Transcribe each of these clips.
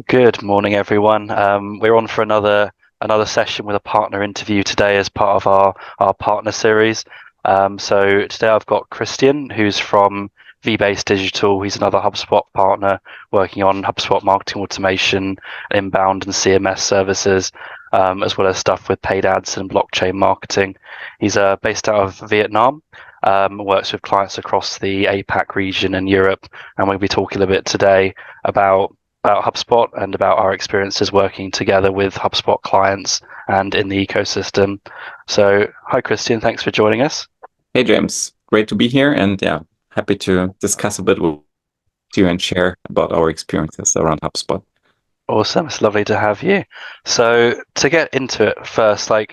Good morning, everyone. We're on for another session with a partner interview today as part of our partner series. So today I've got Christian, who's from V-Based Digital. He's another HubSpot partner working on HubSpot marketing automation, inbound and CMS services, as well as stuff with paid ads and blockchain marketing. He's based out of Vietnam. Works with clients across the APAC region and Europe, and we'll be talking a little bit today about HubSpot and about our experiences working together with HubSpot clients and in the ecosystem. So, hi, Christian. Thanks for joining us. Hey, James. Great to be here. And yeah, happy to discuss a bit with you and share about our experiences around HubSpot. Awesome. It's lovely to have you. So, to get into it first, can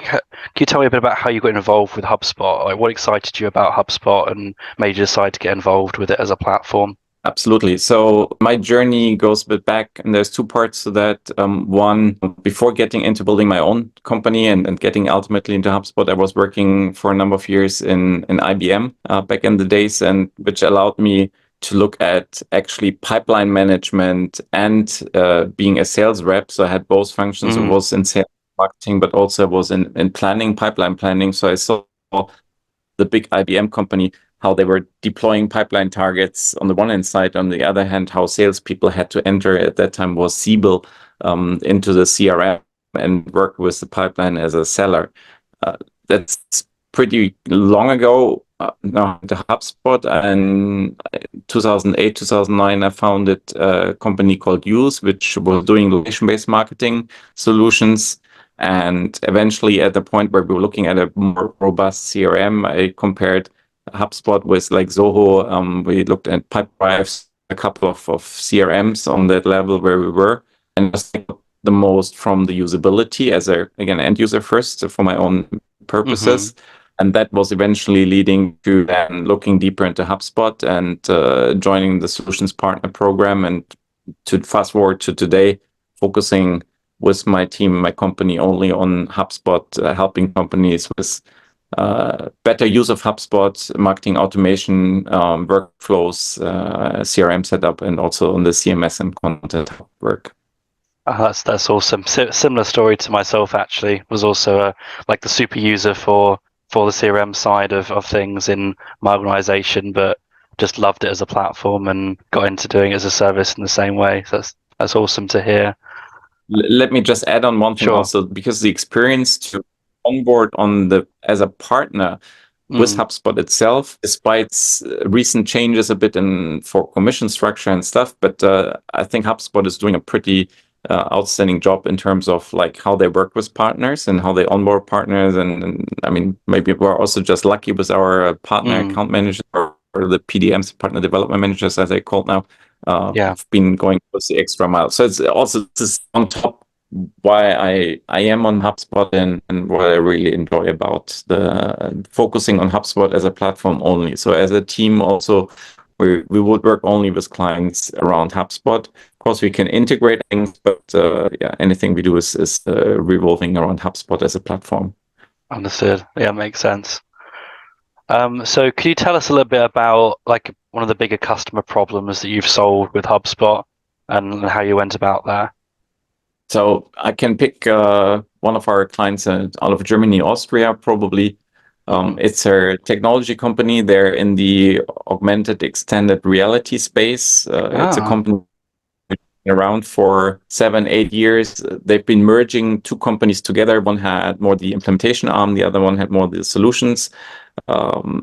you tell me a bit about how you got involved with HubSpot? Like, what excited you about HubSpot and made you decide to get involved with it as a platform? Absolutely. So my journey goes a bit back, and there's two parts to that. One, before getting into building my own company and getting ultimately into HubSpot, I was working for a number of years in IBM back in the days, and which allowed me to look at actually pipeline management and being a sales rep. So I had both functions. I was in sales marketing, but also was in planning, pipeline planning. So I saw the big IBM company, how they were deploying pipeline targets on the one hand side. On the other hand, how salespeople had to enter, at that time was Siebel, into the CRM and work with the pipeline as a seller. That's pretty long ago. Now the HubSpot, in 2008, 2009, I founded a company called Use, which was doing location-based marketing solutions. And eventually, at the point where we were looking at a more robust CRM, I compared HubSpot with like Zoho. We looked at Pipedrive, a couple of CRMs on that level where we were, and just the most from the usability as again end user first for my own purposes. And that was eventually leading to then looking deeper into HubSpot and joining the solutions partner program, and to fast forward to today, focusing with my team, my company, only on HubSpot, helping companies with better use of HubSpot, marketing automation, workflows, CRM setup, and also on the CMS and content work. That's awesome. Similar story to myself, actually. Was also like the super user for the CRM side of things in my organization, but just loved it as a platform and got into doing it as a service in the same way. So that's awesome to hear. Let me just add on one thing also, because the experience to onboard as a partner with HubSpot itself, despite recent changes a bit for commission structure and stuff, but I think HubSpot is doing a pretty outstanding job in terms of like how they work with partners and how they onboard partners. And I mean, maybe we're also just lucky with our partner account managers, or the PDMs, partner development managers, as they called now. Have been going with the extra mile. So it's also this on top why I am on HubSpot and what I really enjoy about the focusing on HubSpot as a platform only. So as a team also, we would work only with clients around HubSpot. Of course, we can integrate things, but anything we do is revolving around HubSpot as a platform. Understood. Yeah, makes sense. So could you tell us a little bit about like one of the bigger customer problems that you've solved with HubSpot and how you went about that? So I can pick one of our clients out of Germany, Austria, probably. It's a technology company. They're in the augmented extended reality space. It's a company around for 7-8 years. They've been merging two companies together. One had more the implementation arm, the other one had more the solutions.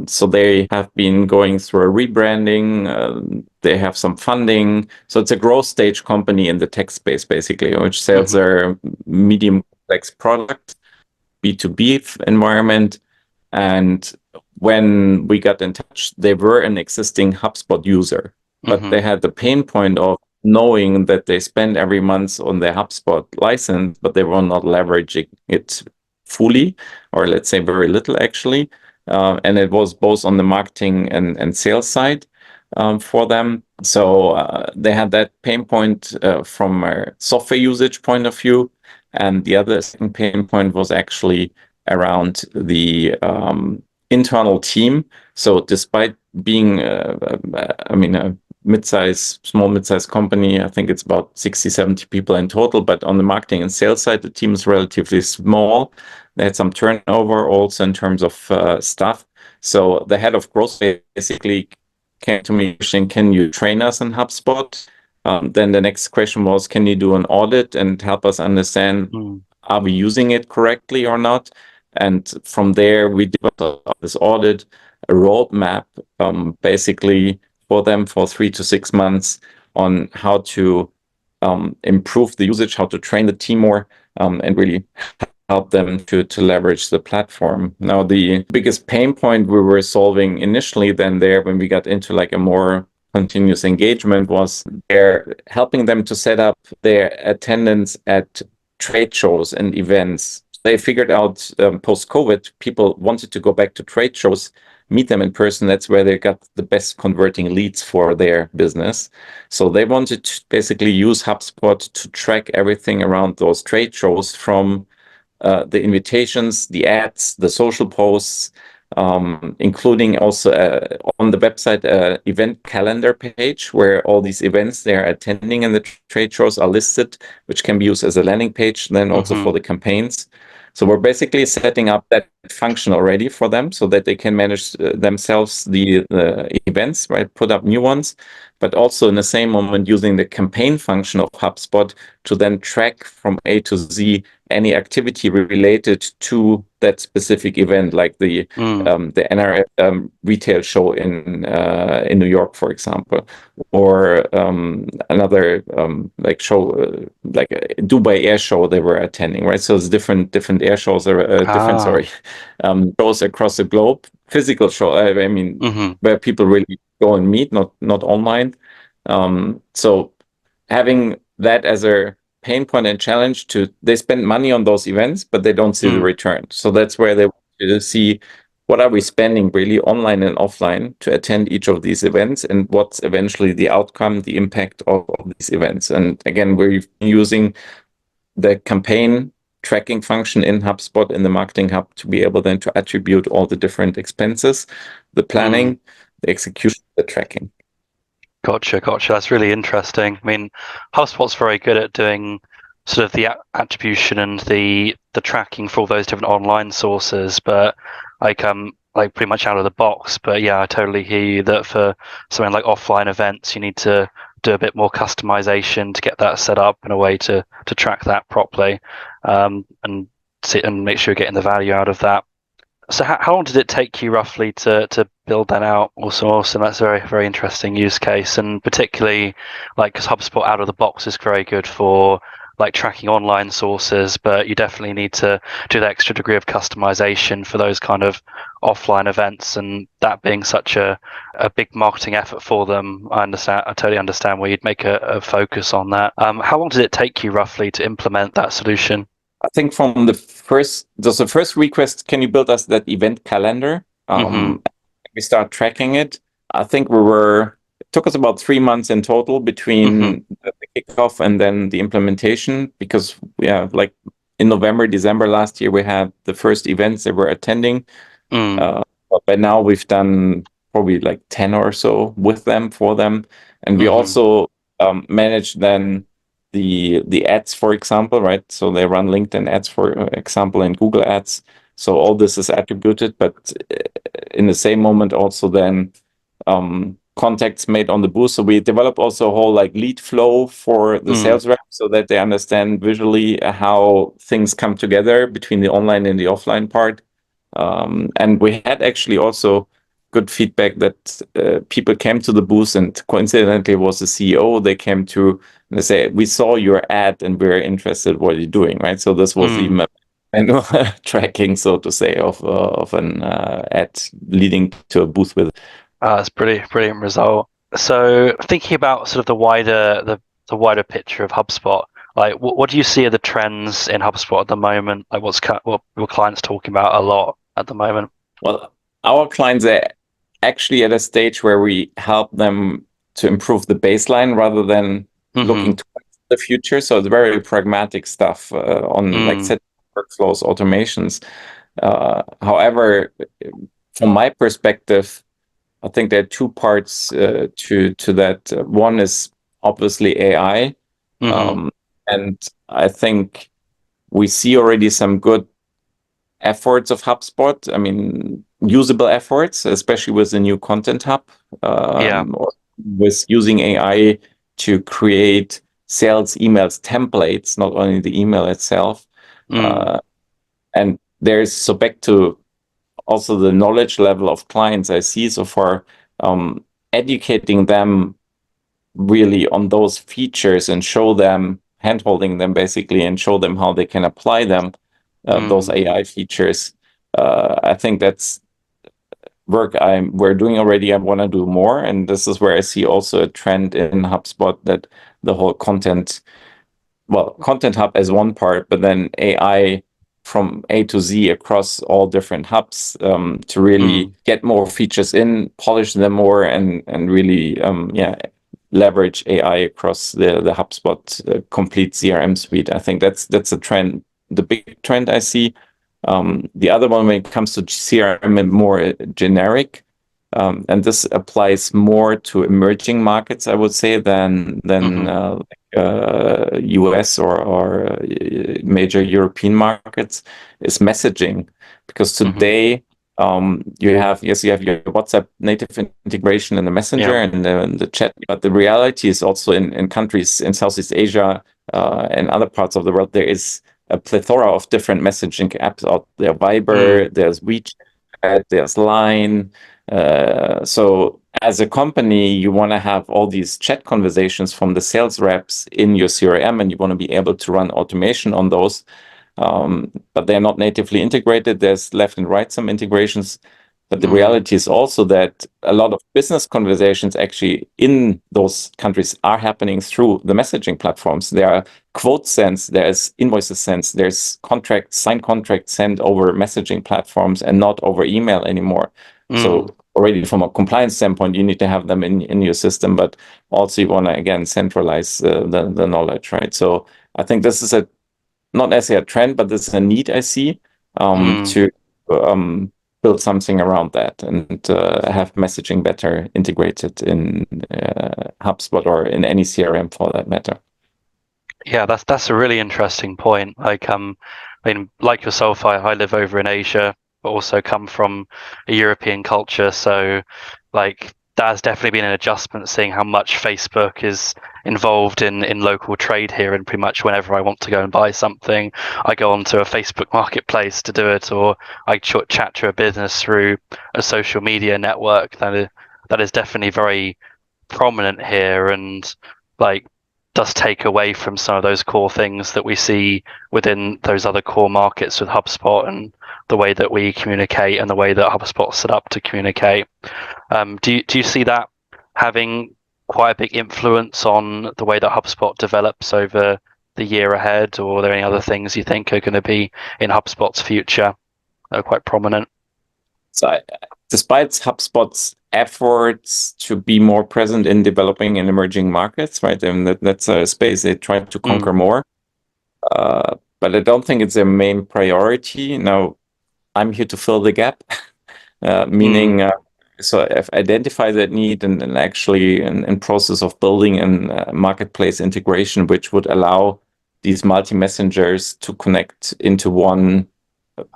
So they have been going through a rebranding. They have some funding. So it's a growth stage company in the tech space, basically, which sells their medium complex product, B2B environment. And when we got in touch, they were an existing HubSpot user, but they had the pain point of knowing that they spend every month on their HubSpot license, but they were not leveraging it fully, or let's say very little actually. And it was both on the marketing and sales side for them. So they had that pain point from a software usage point of view. And the other pain point was actually around the internal team. So despite being, small mid-size company. I think it's about 60, 70 people in total, but on the marketing and sales side, the team is relatively small. They had some turnover also in terms of staff. So the head of growth basically came to me saying, can you train us in HubSpot? Then the next question was, can you do an audit and help us understand, are we using it correctly or not? And from there, we developed this audit, a roadmap, basically for them for 3 to 6 months on how to improve the usage, how to train the team more, and really help them to leverage the platform. Now, the biggest pain point we were solving initially then there when we got into like a more continuous engagement was they're helping them to set up their attendance at trade shows and events. They figured out post-COVID, people wanted to go back to trade shows, meet them in person. That's where they got the best converting leads for their business. So they wanted to basically use HubSpot to track everything around those trade shows, from the invitations, the ads, the social posts, including also on the website event calendar page where all these events they're attending and the trade shows are listed, which can be used as a landing page, then also for the campaigns. So we're basically setting up that function already for them so that they can manage themselves the events, right? Put up new ones, but also in the same moment using the campaign function of HubSpot to then track from A to Z any activity related to that specific event, like the NRF retail show in New York, for example, or another like show, like a Dubai Air Show they were attending, right? So it's different air shows, or shows across the globe, physical show. I mean, where people really go and meet, not online. So having that as a pain point and challenge they spend money on those events, but they don't see the return. So that's where they want to see what are we spending really online and offline to attend each of these events, and what's eventually the outcome, the impact of these events. And again, we're using the campaign tracking function in HubSpot in the Marketing Hub to be able then to attribute all the different expenses, the planning, the execution, the tracking. Gotcha. That's really interesting. I mean, HubSpot's very good at doing sort of the attribution and the tracking for all those different online sources, but like pretty much out of the box. But yeah, I totally hear you that for something like offline events, you need to do a bit more customization to get that set up in a way to track that properly, and make sure you're getting the value out of that. So how long did it take you roughly to build that out? Awesome. That's a very, very interesting use case, and particularly like because HubSpot out of the box is very good for like tracking online sources, but you definitely need to do that extra degree of customization for those kind of offline events, and that being such a big marketing effort for them, I totally understand where you'd make a focus on that. How long did it take you roughly to implement that solution? I think from the first request, can you build us that event calendar? We start tracking it. I think it took us about 3 months in total between the kickoff and then the implementation, because like in November, December last year, we had the first events they were attending. But by now we've done probably like 10 or so with them, for them. And we also managed then the ads, for example, right? So they run LinkedIn ads, for example, and Google ads. So all this is attributed, but in the same moment also then contacts made on the booth. So we develop also a whole like lead flow for the sales rep so that they understand visually how things come together between the online and the offline part. And we had actually also good feedback that people came to the booth, and coincidentally was the CEO. They came to and they say, we saw your ad and we're interested what you're doing, right? So this was the manual tracking, so to say, of an ad leading to a booth with. That's brilliant result. So thinking about sort of the wider picture of HubSpot, like what do you see are the trends in HubSpot at the moment? Like what your clients talking about a lot at the moment? Well, our clients are actually at a stage where we help them to improve the baseline rather than looking towards the future. So it's very pragmatic stuff on like set workflows, automations. However, from my perspective, I think there are two parts to that. One is obviously AI, Mm-hmm. and I think we see already some good efforts of HubSpot. I mean, usable efforts, especially with the new content hub, Yeah. or with using AI to create sales emails templates, not only the email itself. Mm. Uh, and there's so back to also the knowledge level of clients I see so far, educating them really on those features and show them, handholding them basically, and show them how they can apply them, those Mm. AI features. I think that's work we're doing already. I want to do more, and this is where I see also a trend in HubSpot that the whole content hub as one part, but then AI from A to Z across all different hubs, to really Mm. get more features in, polish them more, and really leverage AI across the HubSpot complete CRM suite. I think that's a trend, the big trend I see. The other one, when it comes to CRM and more generic, and this applies more to emerging markets, I would say, than Mm-hmm. US or major European markets, is messaging. Because Mm-hmm. today, you have your WhatsApp native integration in the Yeah. messenger and the chat, but the reality is also in countries in Southeast Asia and other parts of the world, there is a plethora of different messaging apps out there. Mm. Viber, there's WeChat, there's Line. So as a company, you want to have all these chat conversations from the sales reps in your CRM, and you want to be able to run automation on those. But they're not natively integrated. There's left and right some integrations. But the Mm. reality is also that a lot of business conversations actually in those countries are happening through the messaging platforms. There are quotes sent, there's invoices sent, there's signed contracts sent over messaging platforms and not over email anymore. Mm. So already from a compliance standpoint, you need to have them in your system, but also you want to, again, centralize the knowledge, right? So I think this is not necessarily a trend, but this is a need I see, Mm. to build something around that and have messaging better integrated in HubSpot or in any CRM for that matter. Yeah, that's a really interesting point. Like, I mean, like yourself, I live over in Asia, but also come from a European culture. So, like, that has definitely been an adjustment, seeing how much Facebook is involved in local trade here. And pretty much whenever I want to go and buy something, I go onto a Facebook marketplace to do it, or I chat to a business through a social media network. That is definitely very prominent here, and like does take away from some of those core things that we see within those other core markets with HubSpot and the way that we communicate and the way that HubSpot's set up to communicate. Do you see that having quite a big influence on the way that HubSpot develops over the year ahead, or are there any other things you think are going to be in HubSpot's future that are quite prominent? So despite HubSpot's efforts to be more present in developing and emerging markets, right? And that's a space they try to conquer Mm. more. But I don't think it's their main priority. Now, I'm here to fill the gap, Mm. meaning, so I've identified that need and actually in process of building a marketplace integration, which would allow these multi-messengers to connect into one,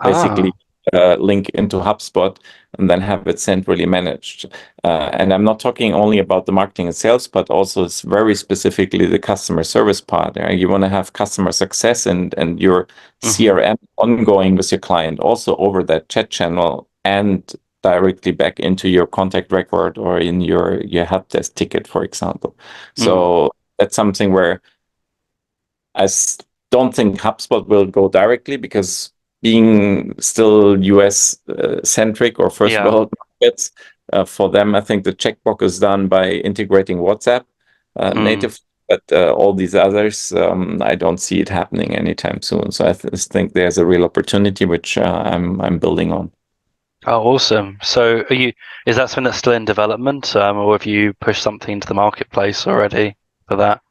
basically Ah. link into HubSpot and then have it centrally managed. And I'm not talking only about the marketing and sales, but also it's very specifically the customer service part. You want to have customer success and your Mm-hmm. CRM ongoing with your client also over that chat channel and directly back into your contact record or in your help desk ticket, for example. Mm. So that's something where don't think HubSpot will go directly because being still US centric or first Yeah. world markets, for them, I think the checkbox is done by integrating WhatsApp Mm. native, but all these others, I don't see it happening anytime soon. So I think there's a real opportunity which I'm building on. Oh, awesome. So is that something that's still in development, or have you pushed something into the marketplace already for that?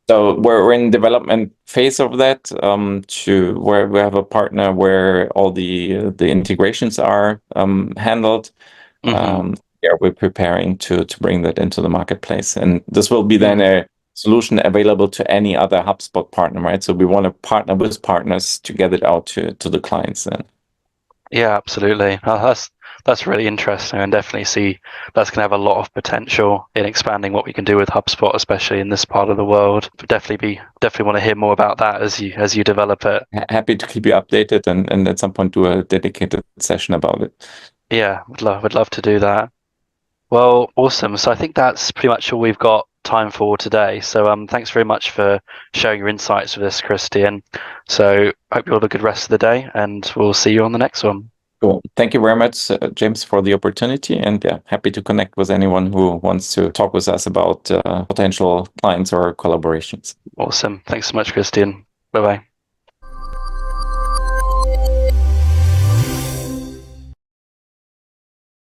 So we're in development phase of that, to where we have a partner where all the integrations are handled. Mm-hmm. we're preparing to bring that into the marketplace. And this will be then a solution available to any other HubSpot partner, right? So we want to partner with partners to get it out to the clients then. Yeah, absolutely. That's really interesting, and definitely see that's going to have a lot of potential in expanding what we can do with HubSpot, especially in this part of the world. But definitely want to hear more about that as you develop it. Happy to keep you updated and at some point do a dedicated session about it. Yeah, would love to do that. Well, awesome. So I think that's pretty much all we've got time for today. So thanks very much for sharing your insights with us, Christian. So hope you have a good rest of the day, and we'll see you on the next one. Cool. Thank you very much, James, for the opportunity. And yeah, happy to connect with anyone who wants to talk with us about potential clients or collaborations. Awesome. Thanks so much, Christian. Bye-bye.